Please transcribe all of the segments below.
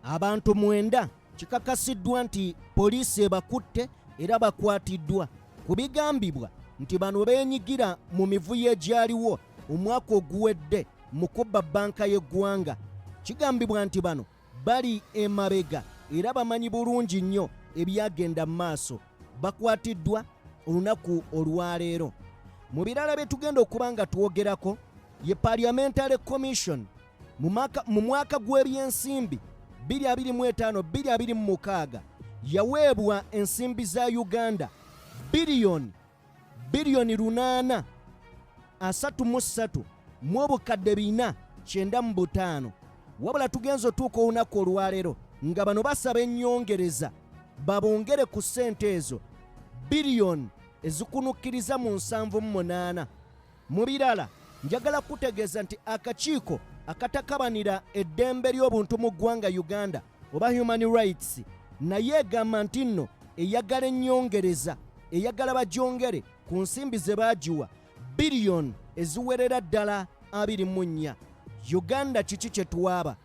Abantu 9 kikakasiddwa nti poliisi ebakutte era bakwatiddwa kubigambibwa nti bano beenyigira mu mivuyo egyaliwo omwaka oguwedde mu kubba bbanka y'eggwanga. Kigambibwa nti bano bali emabega era bamanyi bulungi nnyo ebyagenda mu maaso. Bakwatiddwa olunaku olwaleero. Mu birala bye tugenda okuba nga twogerako ye Parliamentary Commission mu mwaka gw'ebyensimbi 2025-2026 yaweebwa ensimbi za Uganda biliyoni 833 mu obukadde 495. Wabula tugenza otuuka olunaku olwaleero nga bano basaba ennyongereza babongere ku ssente ezo biliyoni ezikunukkiriza mu 78. Mu birala njagala kutegeeza nti akakiiko akatakabanira eddembe ly'obuntu mu ggwanga Uganda oba Human Rights naye egamba nti nno eyagala ennyongereza eyagala bagyongere ku nsimbi ze baagiwa biliyoni eziwerera ddala 24. Uganda kiki kye tuwaaba?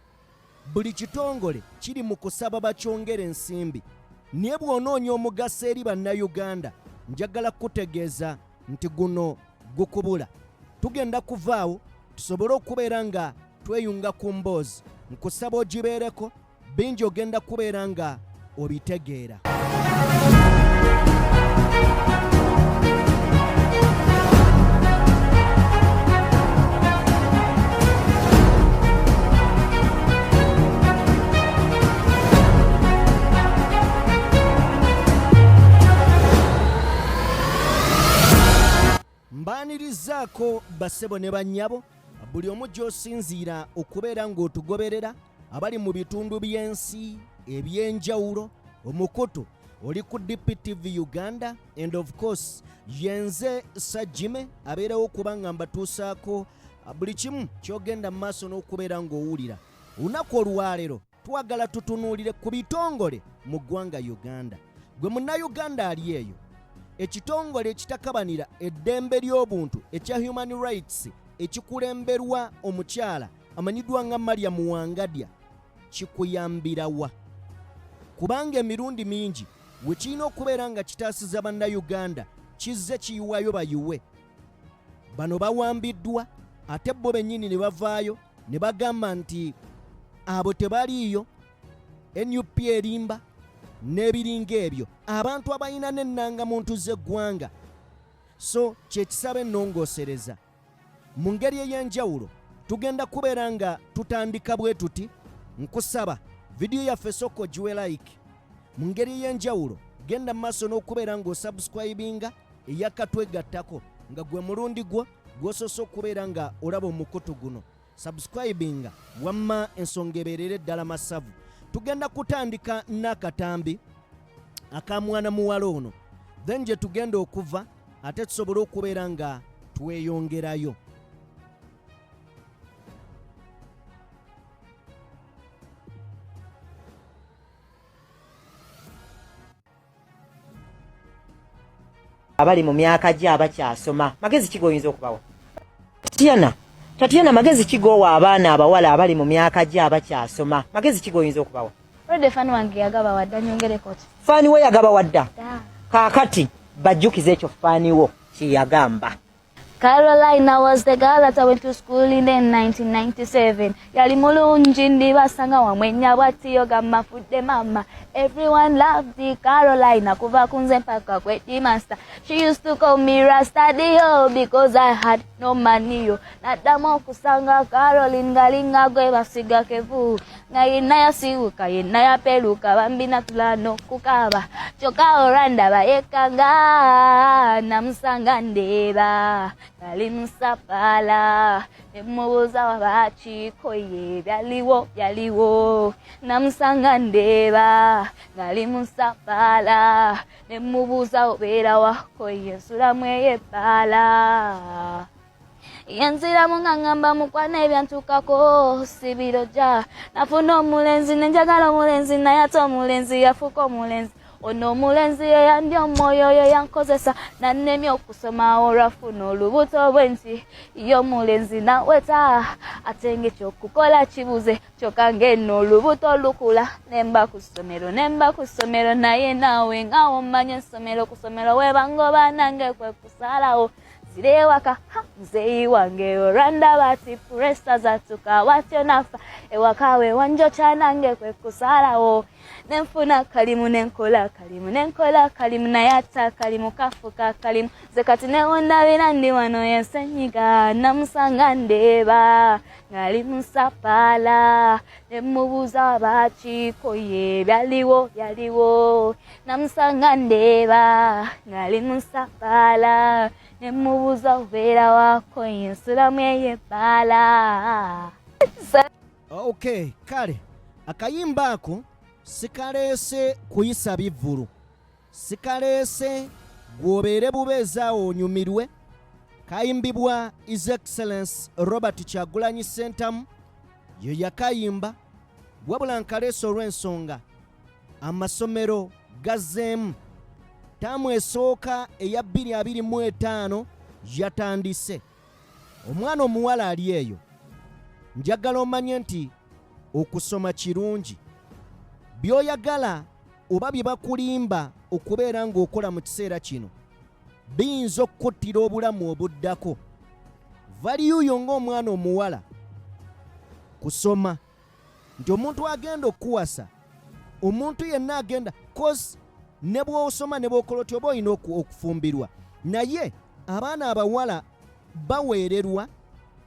Buli kitongole kiri mu kusaba bakyongere ensimbi. Naye bw'onoonya omugaso eri bannayuganda njagala kutegeeza nti guno gukubula. Tugenda kuvaawo tusobole okubeera nga tweyunga ku mboozi. Nkusaba ogibeereko bingi ogenda kubeera nga obitegeera. Mbaanirizaako bassebo ne bannyabo buli omu gy'osinziira okubeera ng'otugoberera abali mu bitundu by'ensi ebyenjawulo. Omukutu oli ku DPTV Uganda and of course yenze Sajjime abeerawo okuba nga mbatuusaako buli kimu ky'ogenda mu maaso n'okubeera ng'owulira. Olunaku olwaleero twagala tutunuulire ku bitongole mu ggwanga Uganda. Gwe munnayuganda ali eyo ekitongole ekitakabanira eddembe ly'obuntu ekya Human Rights ekikulemberwa omukyala amanyiddwa nga Mariam Wangadya kikuyambirawa? Kubanga emirundi mingi we kirina okubeera nga kitaasiza bannayuganda kizze kiyiwayo bayiwe. Bano bawambiddwa ate bo bennyini ne bavaayo ne bagamba nti abo tebaliiyo, NUP erimba n'ebiringa ebyo, abantu abalina n'ennangamuntu z'eggwanga. So kyekisaba ennongoosereza mu ngeri ey'enjawulo. Tugenda kubeera nga tutandika bwe tuti. Nkusaba vidiyo yaffe sooka ogiwe like. Mu ngeri ey'enjawulo genda mu maaso n'okubeera ng'osubscribinga eyakatwegattako nga gwe mulundi gwo gw'osoose okubeera nga olaba omukutu guno. Subscribinga wamma ensonga ebeerere ddala masavu. Tugenda kutandika n'akatambi aka mwana muwala ono, then gye tugenda okuva ate tusobole okubeera nga tweyongerayo. Abali mu myaka gye abakyasoma magezi ki goyinza okubawa? Tatiana magezi ki gowa abaana abawala abali mu myaka gye abakyasoma magezi ki goyinza okubawa? Ode fani wange yagaba wadda nyongere koti. Fani we yagaba wadda? Da. Kaakati bajjukiza ekyo fani wo kiyagamba. Carolina was the girl that I went to school in 1997. Yali mulungi ndibasanga wamwenya bwatiyo gamafudde mama. Everyone loved the Carolina kuva kunze mpaka kweti master. She used to call me Rasta Dio because I had no money yo. Nadamo kusanga Caroline galinga gwe basiga kevu. Ngayina ya siuka yina ya peluka bambina tulano kukaba. Choka oranda bayekanga namsanga ndeba. Kalimusapala emubuza wabachikoye byaliwo namusanga ndeba ngalimusapala nemubuza obera wako yesula mweye pala yanzira mungangamba mukwana ebyantukako sibiroja nafuna omulenzi nenjagala omulenzi naye ate omulenzi yafuka omulenzi ono omulenzi ye yandya omwoyo oyo yankozesa nannemye okusoma olwafuna olubuto bwenti yo omulenzi naweta ate ng'ekyokukola kibuze kyokka ng'enno olubuto lukula nemba ku ssomero naye naawe ng'awo mmanya essomero ku ssomero webangoba nange kwe kusalawo zire waka muzeyi wange oranda bati puresa zatuka watyo nafa ewakawe wanjocha nange kwe kusalawo nenfuna kalimu nenkola kalimu nayata kalimu kafuka kalimu zekati newondabira ndi wano yensenyiga namusanga ndeba ngali musapala nemubuza bakikoye byaliwo namusanga ndeba ngali musapala nemubuza ubeera wako yensulamu eyebbaala. Okay, kale akayimba ako sikaleese kuyisa bivvulu, sikaleese gwobeere bubeezaawo onyumirwe. Kayimbibwa His Excellence Robert Kyagulanyi Ssentamu ye yakayimba, wabula nkaleese olw'ensonga amasomero gazzeemu. Taamu esooka eya 2025 yatandise. Omwana omuwala ali eyo, njagala omanye nti okusoma kirungi. By'oyagala oba bye bakulimba okubeera ng'okola mu kiseera kino biyinza okukuttira obulamu obuddako. Valiyuyo ng'omwana omuwala kusoma, nti omuntu agenda okuwasa, omuntu yenna agenda kozi ne bw'osoma ne bw'okola otyo oba olina okufumbirwa. Naye abaana abawala baweererwa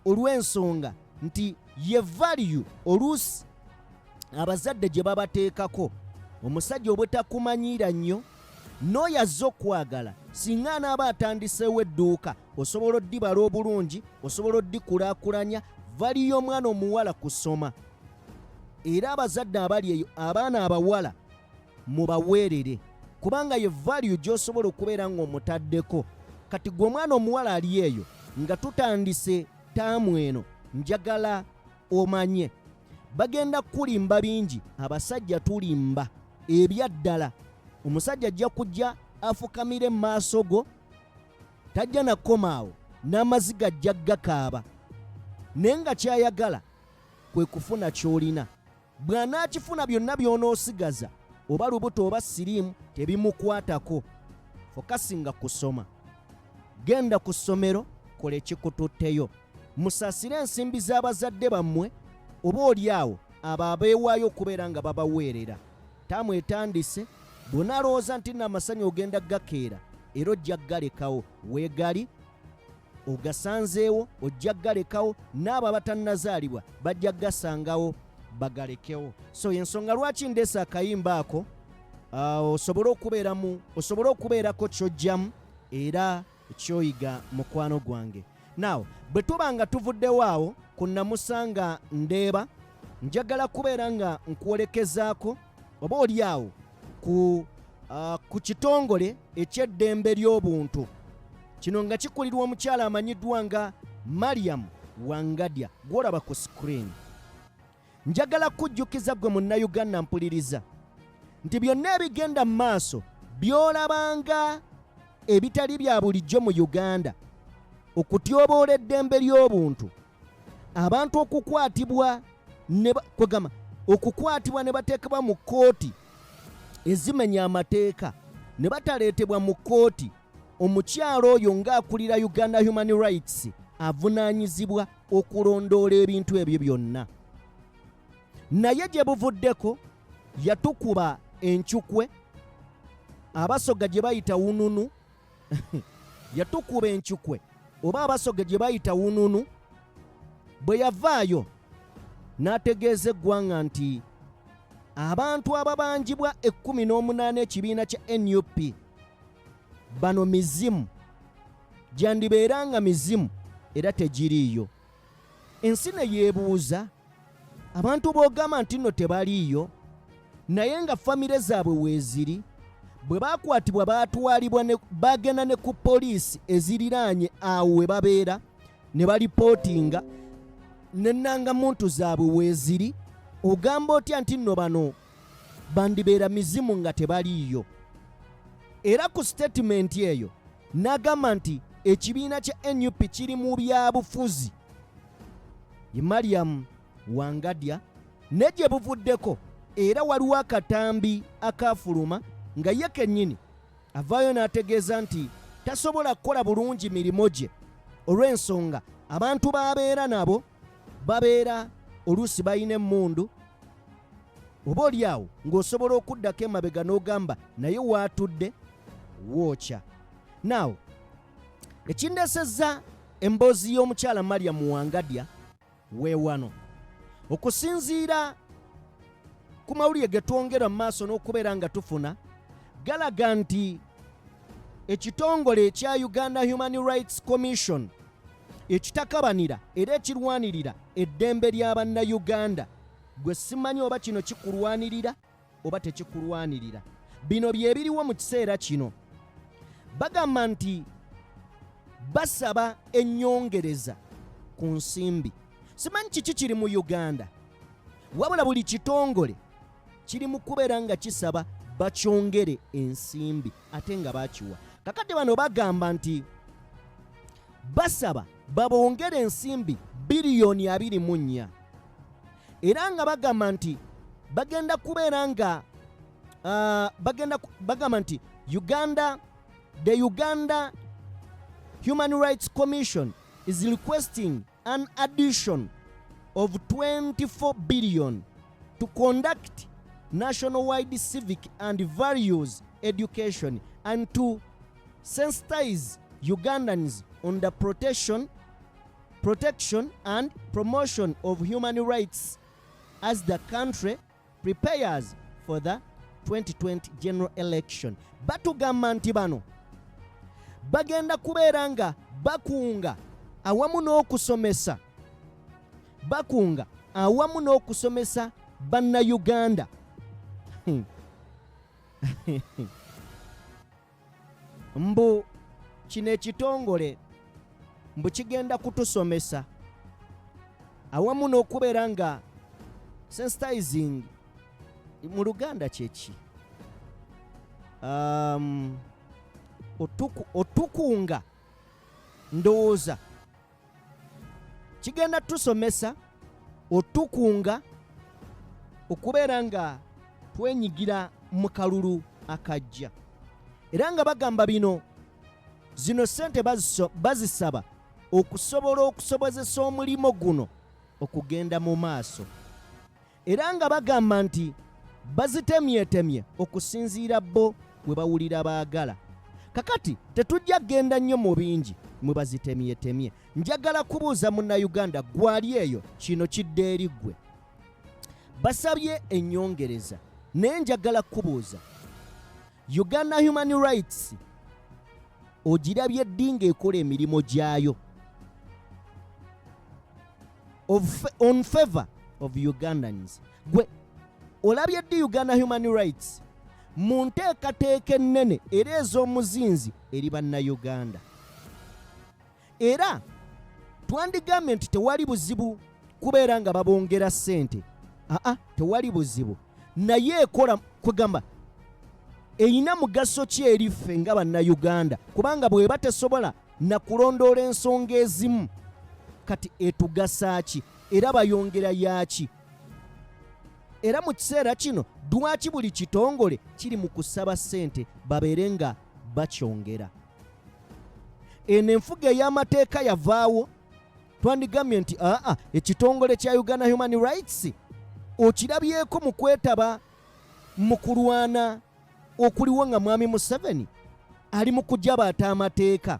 olw'ensonga nti ye valiyu oluusi abazadde gye babateekako. Omusajja obutakumanyiira nnyo n'oyo azze okwagala singa anaaba atandiseewo edduuka osobola oddibala obulungi, osobola oddikulaakulanya. Valiyo omwana omuwala kusoma. Era abazadde abali eyo abaana abawala mubaweerere, kubanga ye valiyu gy'osobola okubeera ng'omutaddeko. Kati gwe omwana omuwala ali eyo nga tutandise taamu eno, njagala omanye bagenda kulimba bingi. Abasajja tulimba ebyaddala. Omusajja ajja kujja afukamire mu maaso go, tajja nakomaawo n'amaziga ajja gakaaba, naye nga kyayagala kwe kufuna ky'olina. Bw'anaakifuna byonna by'onoosigaza oba lubuto oba siriimu tebimukwatako. Fokasinga kusoma. Genda ku ssomero, kola ekikututteyo. Musaasire ensimbi z'abazadde bammwe, oba oli awo abo abeewaayo okubeera nga babaweerera. Taamu etandise, bw'onalowooza nti n'amasanyu ogenda gakeera era ojja galekawo. Weegali ogasanzeewo ojja galekawo, n'abo abatannazaalibwa bajja gasangawo bagalekewo. So ensonga lwaki ndeese akayimba ako, osobole okubeerako ky'ojjamu era ekyoyiga mukwano gwange. Now bwe tuba nga tuvuddewo awo ku namusanga ndeeba, njagala kubeera nga nkwolekezaako oba oli awo ku kitongole eky'eddembe ly'obuntu. Kino nga kikulirwa omukyala amanyiddwa nga Mariam Wangadya gw'olaba ku screen. Njagala kujjukiza gwe munnayuganda mpuliriza nti byonna ebigenda mu maaso by'olabanga ebitali bya bulijjo mu Uganda, okutyoboola eddembe ly'obuntu, abantu okukwatibwa ne bateekebwa mu kkooti ezimenya amateeka, ne bataleetebwa mu kkooti. Omukyalo oyo ng'akulira Uganda Human Rights avunaanyizibwa okulondoola ebintu ebyo byonna. Naye gye buvuddeko yatukuba enkyukwe, abasoga gye bayita wununu yatukuba enkyukwe oba abasoga gye bayita wununu. Bwe yavaayo n'ategeeza eggwanga nti abantu ababanjibwa 18 ekibiina kya NUP bano mizimu, gyandibeeranga mizimu era tegiriiyo. Ensi ne yeebuuza, abantu boogamba nti nno tebaliiyo, naye nga famire zaabwe weeziri. Bwe baakwatibwa baatwalibwa bagenda ne ku poliisi eziriraanye awo we babeera ne balipootinga n'ennangamuntu zaabwe weeziri. Ogamba otya nti nno bano bandibeera mizimu nga tebaliiyo? era ku statement eyo n'agamba nti ekibiina kya NUP kiri mu byabufuzi ye Mariam Wangadya ne gye buvuddeko era waliwo akatambi akafuluma nga ye kennyini avaayo n'ategeeza nti tasobola kukola bulungi mirimu gye olw'ensonga abantu b'abeera nabo babeera oluusi balina emmundu oba oli awo ng'osobola okuddako emabega n'ogamba naye waatudde wookya. Naawo ekindeesezza emboozi y'omukyala Mariam Wangadya weewano okusinziira ku mawulire ge twongera mu maaso n'okubeera nga tufuna galaga nti ekitongole ekya Uganda Human Rights Commission ekitakabanira era ekirwanirira eddembe ly'Abannayuganda gwe simanyi oba kino kikulwanirira oba tekikulwanirira. Bino bye biriwo mu kiseera kino. Bagamba nti basaba ennyongereza ku nsimbi. Simanyi kiki kiri mu Uganda, wabula buli kitongole kiri mu kubeera nga kisaba bakyongere ensimbi ate nga bakiwa. Kakati bano bagamba nti basaba babongere ensimbi biliyoni 24 era nga bagamba nti bagenda kubeera nga bagamba nti the Uganda Human Rights Commission is requesting an addition of 24 billion to conduct nationwide civic and values education and to sensitize Ugandans on the protection and promotion of human rights as the country prepares for the 2020 general election. Batugamba nti bano bagenda kubeera nga bakunga awamu n'okusomesa Bannayuganda mbu kino ekitongole mbu kigenda kutusomesa awamu n'okubeera nga sensitizing mu Luganda kyeki otukunga ndowooza kigenda tusomesa otukunga okubeera nga twenyigira mu kalulu akajja era nga bagamba zino ssente bazisaba okusobola okusobozesa omulimo guno okugenda mu maaso era nga bagamba nti bazitemyetemye okusinziira bo bwe bawulira baagala. Kakati tetujja genda nnyo mu bingi mwe bazitemyetemye. Njagala kubuuza munnayuganda gwali eyo kino kidde eri ggwe. Basabye ennyongereza naye njagala kubuuza Uganda Human Rights ogirabye ddi ng'ekola emirimu gyayo on favor of Ugandans? Gwe olabye ddi Uganda Human Rights mu nteekateeka ennene era ez'omuzinzi eri Bannayuganda? Era twandigambye nti tewali buzibu kubeera nga babongera ssente. Tewali buzibu, naye ekola kugamba eyina mugaso ki eri ffe nga Bannayuganda, kubanga bw'eba tesobola na kulondoola ensonga ezimu kati etugasa ki era bayongera yaki? Era mu kiseera kino lwaki buli kitongole kiri mu kusaba ssente babeere nga bakyongera? Eno enfuga ey'amateeka yavaawo, twandigambye nti ekitongole kya Uganda Human Rights okirabyeko mu kwetaba mu kulwana okuliwo nga Mwami Museveni ali mu kujabaata amateeka.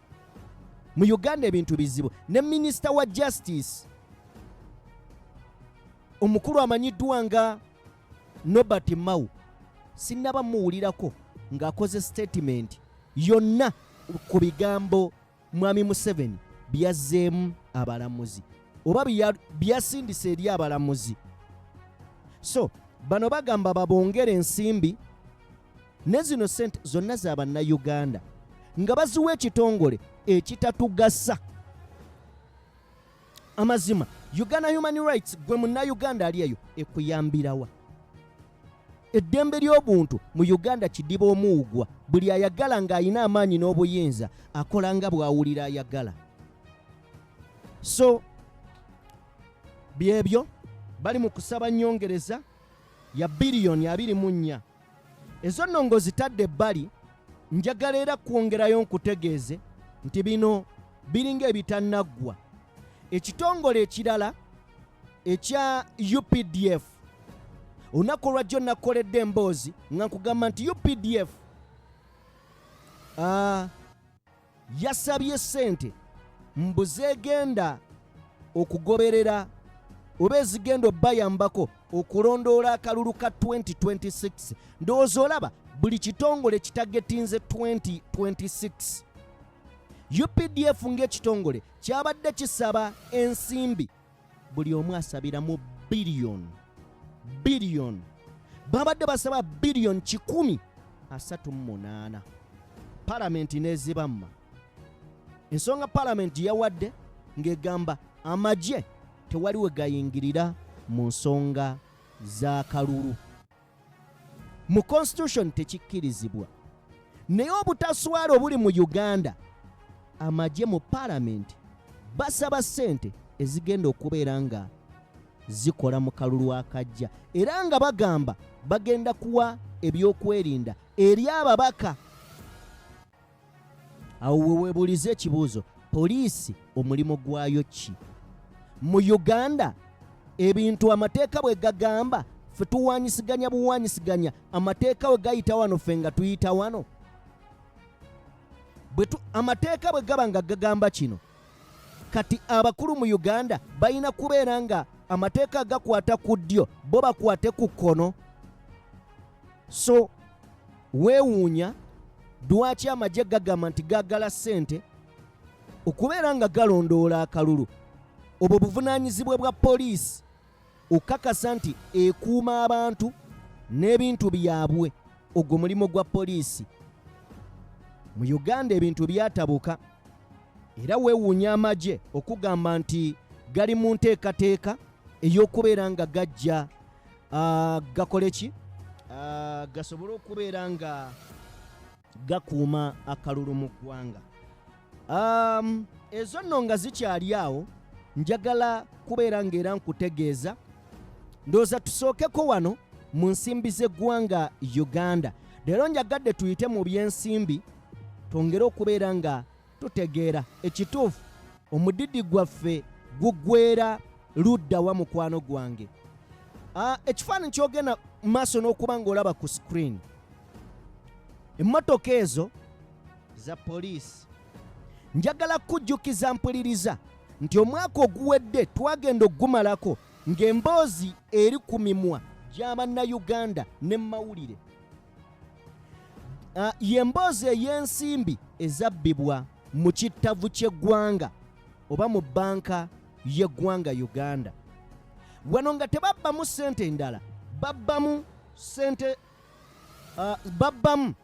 Mu Uganda ebintu bizibu. Ne Minisita wa Justice omukulu amanyiddwa nga Nobert Mao sinnaba muwulirako ng'akoze statement yonna ku bigambo Mwami Museveni byazzeemu abalamuzi oba byasindisa eri abalamuzi. So bano bagamba babongere ensimbi ne zino ssente zonna za Bannayuganda nga baziwa ekitongole ekitatugasa. Amazima Uganda Human Rights gwe Munnayuganda ali eyo ekuyambirawa? eddembe ly'obuntu mu Uganda kidiba omuugwa. Buli ayagala ng'ayina amaanyi n'obuyinza akola nga bw'awulira ayagala. So byebyo bali mu kusaba nnyongereza ya biliyoni 24. Ezo nno ng'ozitadde ebbali, njagala era kwongerayo nkutegeeze nti bino biringa ebitannaggwa. Ekitongole ekirala ekya UPDF, olunaku olwajjo nakoledde emboozi nga nkugamba nti UPDF yasabye ssente mbu zegenda okugoberera oba ezigenda obbayambako okulondoola akalulu ka 2026. Ndowooza olaba buli kitongole kitagetinze 2026. UPDF ng'ekitongole kyabadde kisaba ensimbi, buli omu asabira mu biliyoni. Babadde basaba biliyoni 138. Palamenti n'ezibamma. Ensonga palamenti yawadde ng'egamba amagye tewali we gayingirira mu nsonga za kalulu. Mu constitution tekikkirizibwa. Naye obutaswala obuli mu Uganda, amagye mu palamenti basaba ssente ezigenda okubeera nga zikola mu kalulu akajja, era nga bagamba bagenda kuwa ebyokwerinda eri ababaka. Awo weweebulize ekibuuzo, poliisi omulimu gwayo ki? Mu Uganda ebintu amateeka bwe gagamba ffe tuwaanyisiganya buwaanyisiganya, amateeka bwe gayita wano ffe nga tuyita wano. Amateeka bwe gaba nga gagamba kino, kati abakulu mu Uganda balina kubeera nga amateeka gakwata ku ddyo bo bakwate ku kkono. So weewuunya lwaki amagye gagamba nti gaagala ssente okubeera nga galondoola akalulu. Obwo buvunaanyizibwa bwa poliisi okukakasa nti ekuuma abantu n'ebintu byabwe. Ogwo mulimu gwa poliisi. Mu Uganda ebintu byatabuka, era weewuunya amagye okugamba nti gali mu nteekateeka ey'okubeera nga gajja gakole ki, gasobole okubeera nga gakuuma akalulu mu ggwanga. Ezo nno nga zikyali awo, njagala kubeera ng'era nkutegeeza. Ndowooza tusookeko wano mu nsimbi z'eggwanga Uganda. Leero njagadde tuyite mu by'ensimbi twongere okubeera nga tutegeera ekituufu omudidi gwaffe gugwera ludda wa mukwano gwange. Ekifaananyi kyogenda mu maaso n'okuba ng'olaba ku screen, emmotoka ezo za poliisi. Njagala kujjukiza mpuliriza nti omwaka oguwedde twagenda ogumalako ng'emboozi eri ku mimwa gy'Abannayuganda ne mawulire. Y'emboozi ey'ensimbi ezabbibwa mu kittavu ky'eggwanga oba mu bbanka y'eggwanga Uganda. Wano nga tebabbamu ssente endala, babbamu ssente, babbamu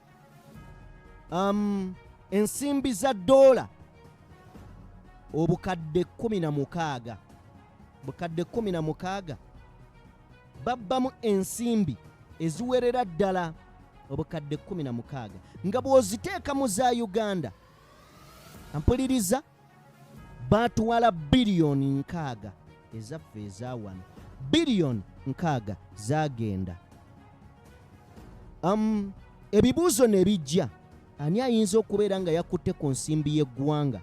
ensimbi za $, obukadde 16. Bukadde 16 babbamu ensimbi eziwerera ddala obukadde 16, nga bw'oziteeka mu za Uganda, ampuliriza, baatwala biliyoni 6 ezaffe eza wano. Biliyoni 6 zaagenda. Ebibuuzo ne bijja, ani ayinza okubeera nga yakutte ku nsimbi y'eggwanga?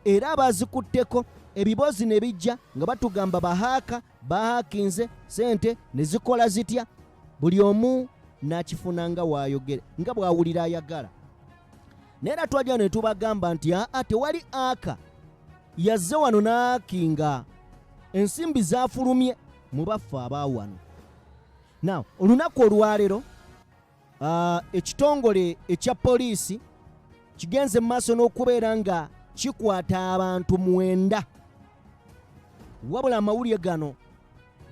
Era abaazikutteko ebiboozi ne bijja nga batugamba bahaaka bahaakinze ssente ne zikola zitya. Buli omu n'akifuna nga wayogere, nga bw'awulira ayagala. Naye era twajja ne tubagamba nti tewali aka yazze wano n'akinga, ensimbi zaafulumye mu baffe abaawano. Now olunaku olwaleero ekitongole ekya poliisi kigenze mu maaso n'okubeera nga kikwata abantu 9. Wabula amawulire gano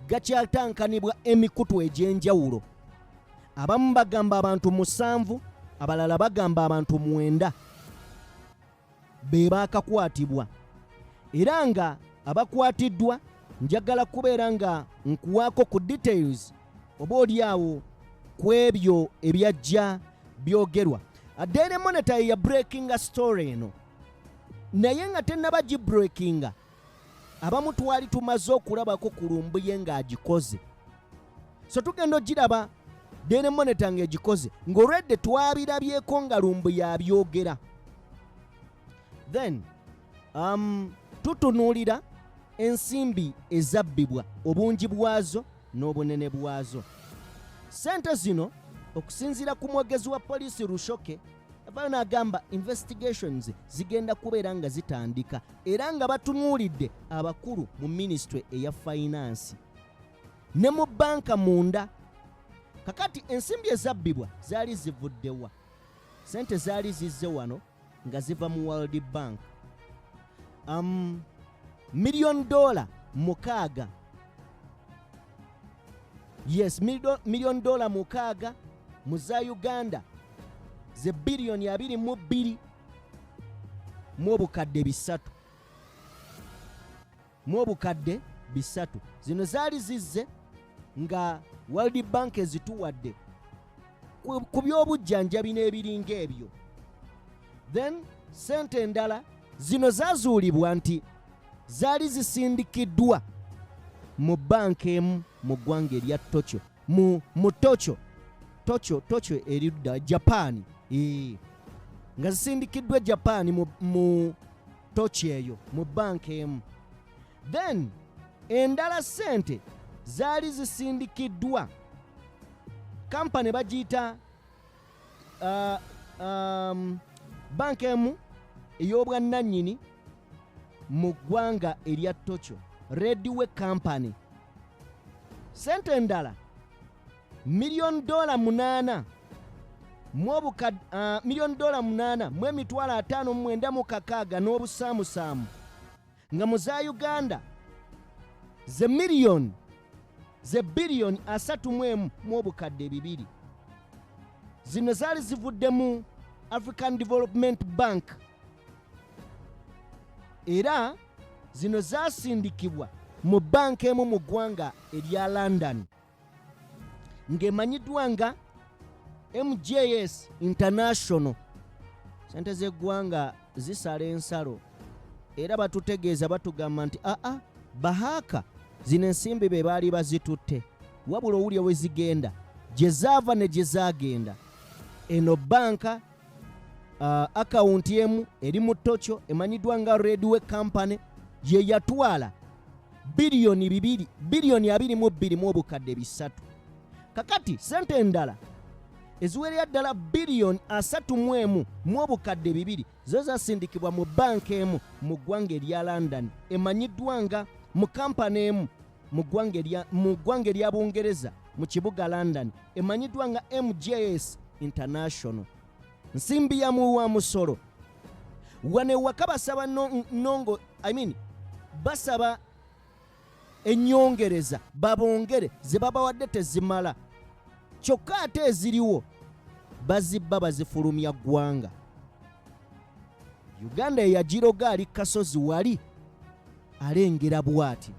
gakyatankanibwa emikutu egy'enjawulo. Abamu bagamba abantu 7, abalala bagamba abantu 9 be baakakwatibwa. Era nga abakwatiddwa njagala kubeera nga nkuwaako ku details oba oli awo ku ebyo ebyajja byogerwa. Daily Monitor ya breakinga story eno naye nga tennaba gibreakinga abamu twali tumaze okulabako ku Lumbuye ng'agikoze, so tugenda ogiraba Daily Monitor ng'egikoze ng'olwedde twabirabyeko nga Lumbuye abyogera. Then tutunuulira ensimbi ezabbibwa, obungi bwazo n'obunene bwazo. Sente zino okusinziira ku mwogezi wa poliisi Lushoke avayo n'agamba investigations zigenda kubeera nga zitandika era nga batunuulidde abakulu mu ministry eya finance ne mu banka munda. Kakati ensimbi ezabbibwa zaali zivuddewa. Sente zaali zizze wano nga ziva mu World Bank. $6 million. Yes, $6 million mu za Uganda ze billion 22 mu obukadde 3. Mu obukadde 3 zino zaali zizze nga World Bank ezituwadde ku by'obujjanjabi n'ebiringa ebyo. Then sente endala zino zazuulibwa nti zaali zisindikiddwa mu banka emu mu ggwanga erya Tokyo mu Tokyo erudda Japan, nga zisindikiddwa Japan mu Tokyo eyo mu banka emu. Then endala sente zaali zisindikiddwa kampani bagiyita banka emu ey'obwannannyini mu ggwanga erya Tokyo, Redway Company. Sente endala $8 million $8 million mu emitwalo 59 n'obusaamusaamu nga mu za Uganda ze billion 31 mu obukadde 2. Zino zaali zivudde mu African Development Bank era zino zaasindikibwa mu banka emu mu ggwanga erya London ng'emanyiddwa nga MJS International. Sente z'eggwanga zisala ensalo era batutegeeza batugamba nti bahaaka zino ensimbi be baali bazitutte, wabula owulya we zigenda, gye zaava ne gye zaagenda. Eno banka akawunti emu eri mu Tokyo emanyiddwa nga Redway Company ye yatwala billion 22 mu obukadde 3. Kakati sente endala eziwerera ddala billion 31 mu obukadde 2 zo zasindikibwa mu banka emu mu ggwanga erya London emanyiddwa nga mu kampani emu mu ggwanga erya Bungereza mu kibuga London emanyiddwa nga MJS International. Nsimbi ya muwa musolo wane waka basaba nongo basaba ennyongereza babongere ze babawadde tezimala kyokka ate eziriwo bazibba bazifulumya ggwanga. Uganda eyagiroga ali kasozi wali alengera bwati,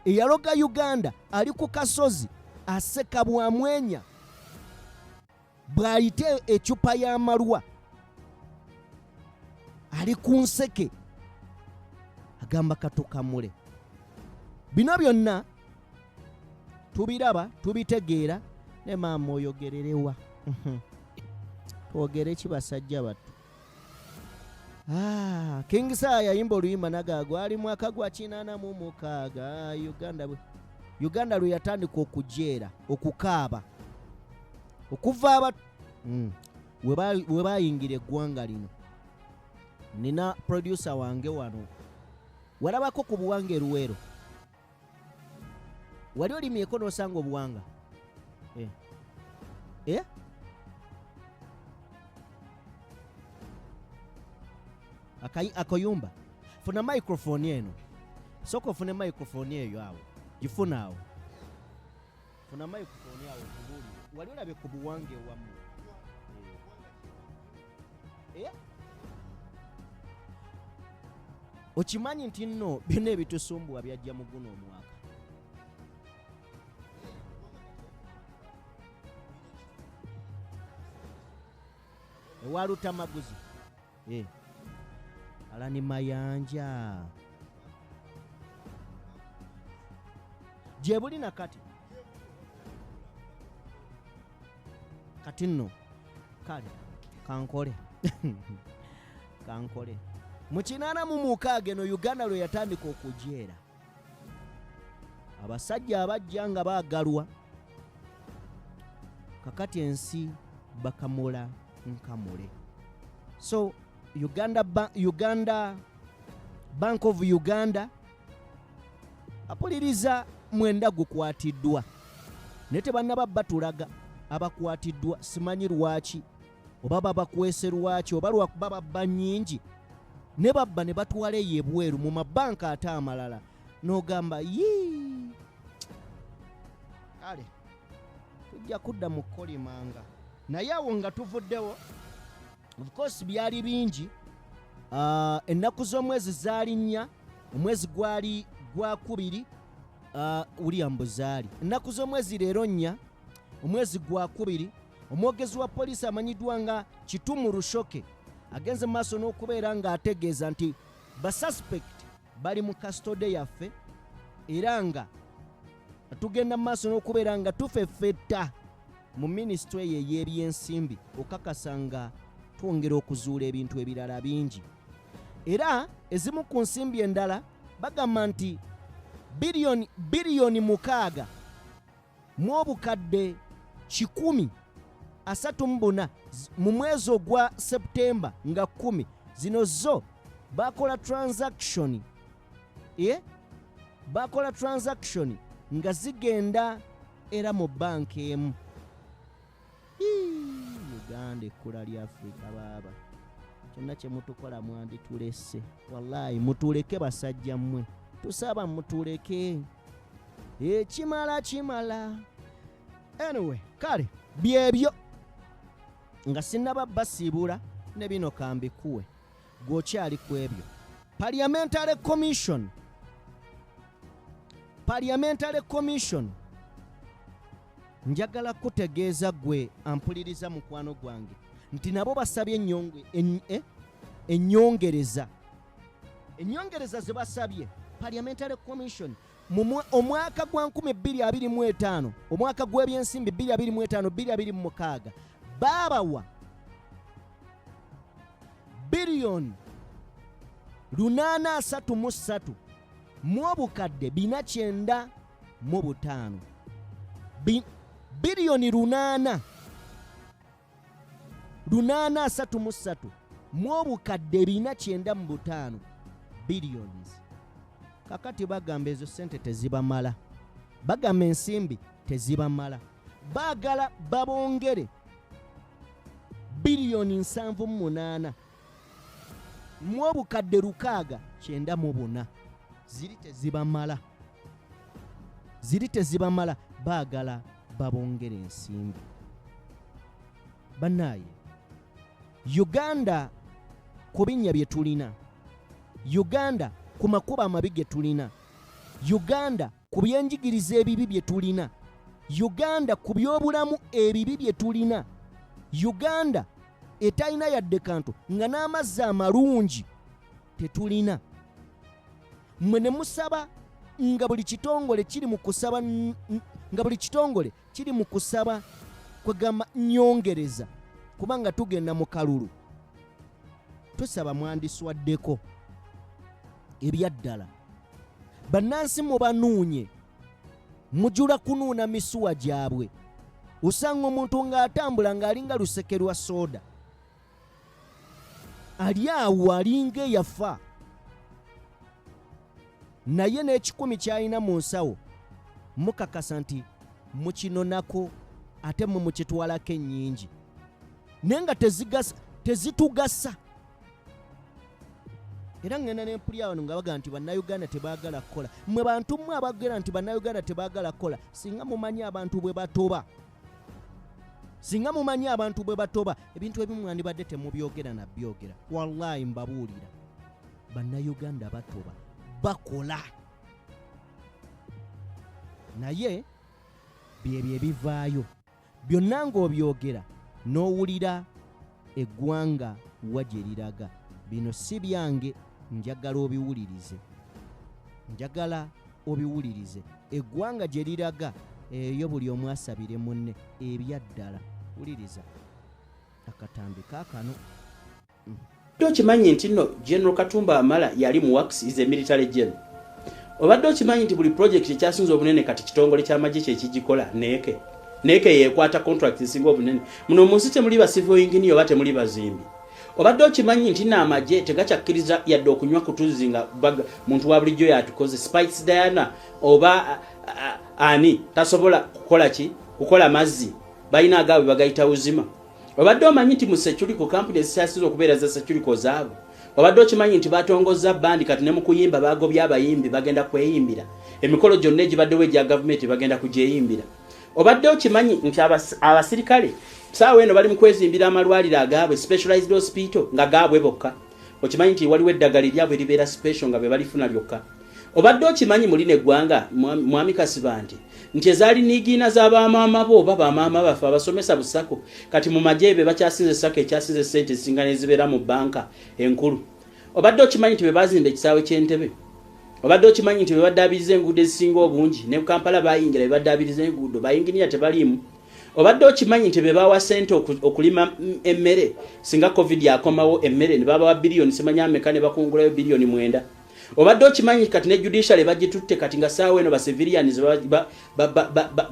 eyaloga Uganda ali ku kasozi aseka bwamwenya bw'ayite ecupa y'amalwa ali ku nseke agamba katukamule. Bino byonna tubiraba tubitegeera ne maama oyogererewa twogere ki basajja battu. King Saa yayimba oluyimba nagaago ali mwaka gwa 86 Uganda lwe yatandika okujeera okukaaba okuva we bayingira eggwanga lino. Nina producer wange wano walabako ku buwanga Luweero, wali olimyeko n'osanga obuwanga akoyumba. Funa microphone eno, soko fune microphone eyo awo gifuna awo, funa microphone awo kubuli wali olabe ku buwange wamu okimanyi nti nno byonna ebitusumbuwa byajja mu guno omwaka. ewaluta maguzi alani mayanja gye buli nakati kati nno kale kankole kankole mu 86 eno Uganda lwe yatandika okujeera abasajja abajja nga baagalwa kakati ensi bakamula nkamule. So Uganda Bank of Uganda apuliriza mwenda gukwatiddwa ne tebannaba batulaga abakwatiddwa, simanyi lwaki oba babakwese lwaki oba lwakuba babba nnyingi ne babba ne batwala eyo ebweru mu mabanka ate amalala n'ogamba yii kale tujja kudda mu kolimanga naye awo nga tuvuddewo of course byali bingi. Ennaku z'omwezi zaali 4 omwezi gwali gwa 2 William Buzaali. Ennaku z'omwezi leero 4 omwezi gwa 2 omwogezi wa poliisi amanyiddwa nga Kitumu Lushoke agenze maaso n'okubeera ng'ategeeza nti basuspect bali mu kastode yaffe era nga tugenda maaso n'okubeera nga tufeffetta mu minisitule eyo ey'ebyensimbi okakasa nga twongera okuzuula ebintu ebirala bingi. Era ezimu ku nsimbi endala bagamba nti biliyoni 6 mu obukadde 134 mu mwezi ogwa Septemba nga 10 zino zo bakola transaction nga zigenda era mu banki emu. Uganda ekkula lya Afrika baaba kyonna kye mutukola mwanditulese wallahi mutuleke basajja mmwe tusaba mutuleke kimala anyway kale byebyo nga sinnaba basiibula ne bino kambikuwe gwokyali ku ebyo. Parliamentary Commission njagala kutegeeza gwe ampuliriza mukwano gwange nti nabo basabye ennyongereza ze basabye Parliamentary Commission mu omwaka gwa 2025 omwaka gw'ebyensimbi 2025-2026 baabawa biliyoni 833 mu obukadde 495 biliyoni 833 mu obukadde 495 billions. Kakati bagamba ezo sente tezibamala, bagamba ensimbi tezibamala, baagala babongere biliyoni 78 mu obukadde 694 ziri tezibamala, baagala babongere ensimbi. Bannaye Uganda ku binnya bye tulina, Uganda ku makuba amabi ge tulina, Uganda ku byenjigiriza ebibi bye tulina, Uganda ku byobulamu ebibi bye tulina, Uganda etalina yadde kantu nga n'amazzi amalungi tetulina. Mmwe ne musaba nga buli kitongole kiri mu kusaba kwegamba nnyongereza kubanga tugenda mu kalulu. Tusaba mwandiswaddeko ebyaddala. Bannansi mubanuunye, mujula kunuuna misuwa gyabwe. Osanga omuntu ng'atambula ng'alinga luseke lwa soda, ali awo alinga eyafa, naye n'ekikumi ky'alina mu nsawo mukakasa nti mukinonako ate mu mukitwalako ennyingi naye nga tezitugasa. Era ngenda n'empulya wano nga bagaa nti bannayuganda tebaagala kukola. Mmwe bantu mmwe abagera nti bannayuganda tebaagala kukola, singa mumanyi abantu bwe batoba, singa mumanyi abantu bwe batoba, ebintu ebimu mwandibadde temubyogera na byogera. Wallahi mbabuulira, bannayuganda batoba bakola, naye byebyo ebivaayo byonna ng'obyogera n'owulira eggwanga wa gye liraga. Bino si byange, njagala obiwulirize. Eggwanga gye liraga eyo buli omu asabire munne ebyaddala. Wuliriza akatambi kaakano. Okimanyi nti nno General Katumba Amala yali mu works is a military general. Obadde okimanyi nti buli project ekyasinze obunene kati kitongole ky'amagye kye kigikola neeke yeekwata contract esinga obunene. Muno mu nsi temuli ba civil engineer oba temuli bazimbi. Obadde okimanyi nti n'amagye tegakyakkiriza yadde okunywa kutuzi nga muntu wa bulijjo yatukoze Spice Diana oba ani tasobola kukola mazzi balina agaabwe bagayita uzima. Obadde omanyi nti mu security company ezisasiza okubeera za security zaabo. Obadde okimanyi nti batongoza bandi kati ne mu kuyimba bagobya abayimbi bagenda kweyimbira. Emikolo gyonna egibaddewo egya gavumenti bagenda kugyeyimbira. Obadde okimanyi nti abasirikale saawa eno bali mu kwezimbira amalwaliro agaabwe specialized hospital nga gaabwe bokka. Okimanyi nti waliwo eddagala eryabwe libeera special nga be balifuna lyokka. Obadde okimanyi muli n'eggwanga mwami Kasiba nti ezaali niigiina z'abaamaama bo oba baamaama baffe abasomesa busako kati mu magye be bakyasinze sako ekyasinze ssente ezisinga n'ezibeera mu banka enkulu. Obadde okimanyi nti be baazimba ekisaawe ky'Entebbe. Obadde okimanyi nti be baddaabiriza enguudo ezisinga obungi ne Kampala bayingira be baddaabiriza enguudo bayinginiya tebaliimu. Obadde okimanyi nti be bawa ssente okulima emmere singa covid yakomawo emmere ne babawa biliyoni simanya ameka ne bakungulayo biliyoni 9. Obadde okimanyi kati ne judicial bagitutte kati nga saawa eno ba civilians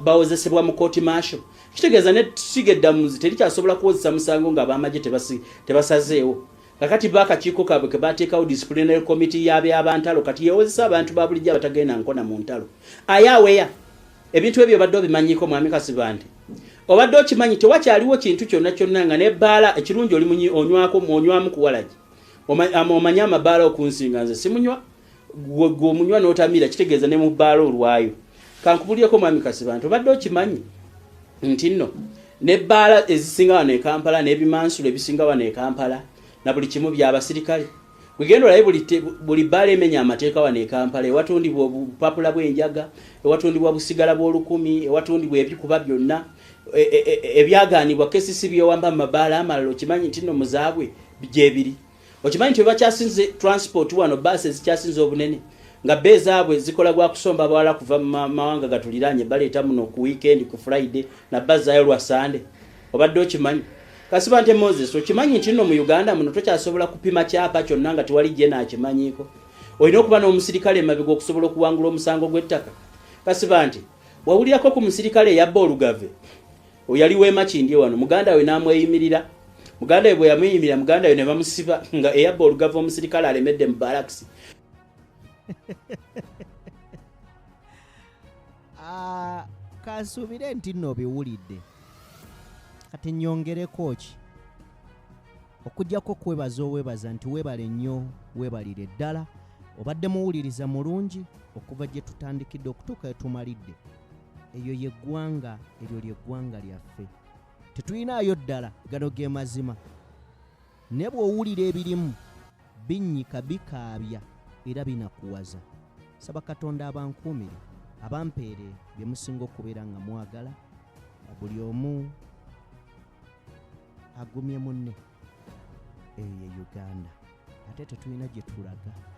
bawozesebwa mu court martial. Kitegeeza ne sigeddamuzi terikyasobola kuwozesa musango nga abamagye tebasazeewo. Kakati bakakiiko kaabwe ke bateekawo disciplinary committee y'abantalo kati yewozesa abantu ba bulijjo abatagenda nkona mu ntalo. Ayaweya ebintu ebyo badde obimanyiko mwami Kasiba obadde okimanyi tewakyaliwo kintu kyonna nga nebbaala ekirungi oli onywamu kuwalagi. Omanyi amabaala okunsinga nze simunywa gwomunywa n'otamira kitegeeza ne mu bbaala olwayo. Kankubulyeko mwami Kasiba obadde okimanyi nti nno nebbaala ezisinga wano e Kampala n'ebimansulo ebisinga wano e Kampala na buli kimu by'abasirikale. Bwegenda olabe buli bbaala emenya amateeka wano e Kampala ewatundibwa obupapula bw'enjaga, ewatundibwa busigala bw'olukumi, ewatundibwa ebikuba byonna ebyagaanibwa kesisi byewamba mu mabaala amalala. Okimanyi nti nno muzaabwe gyebiri. Okimanyi nti bakyasinze transport wano basi ezikyasinze obunene nga bezaabwe zikola gwa kusomba bawala kuva mu mawanga gatuliranye baleeta muno ku weekend ku Friday na bazayo lwa Sunday. Obadde okimanyi Kasiba Moses okimanyi nti nno mu Uganda muno tokyasobola kupima kyapa kyonna nga tewali gye nakimanyiko. Olina okuba n'omusirikale emabega okusobola okuwangula omusango gw'ettaka. Kasiba wawulirako ku musirikale eyabba olugave oyali Wema Kindye wano muganda we n'amweyimirira. Muganda we bwe yamuyimirira muganda we ne bamusiba nga eyabba olugave omusirikale alemedde mu barracks. Kasuubire nti nno biwulidde kati nyongereko ki okujjako kwebaza nti weebale nnyo weebalire ddala obadde muwuliriza mulungi okuva gye tutandikidde okutuuka etumalidde. Eyo yeggwanga eryo lyeggwanga lyaffe tetuyinaayo ddala gano ge mazima ne bw'owulira ebirimu binnyika bikaabya era binakuwaza. Saba Katonda abankuumire abampeere bye musinga okubeera nga mwagala buli omu agumye munne eyo ye Uganda ate tetulina gye tulaga.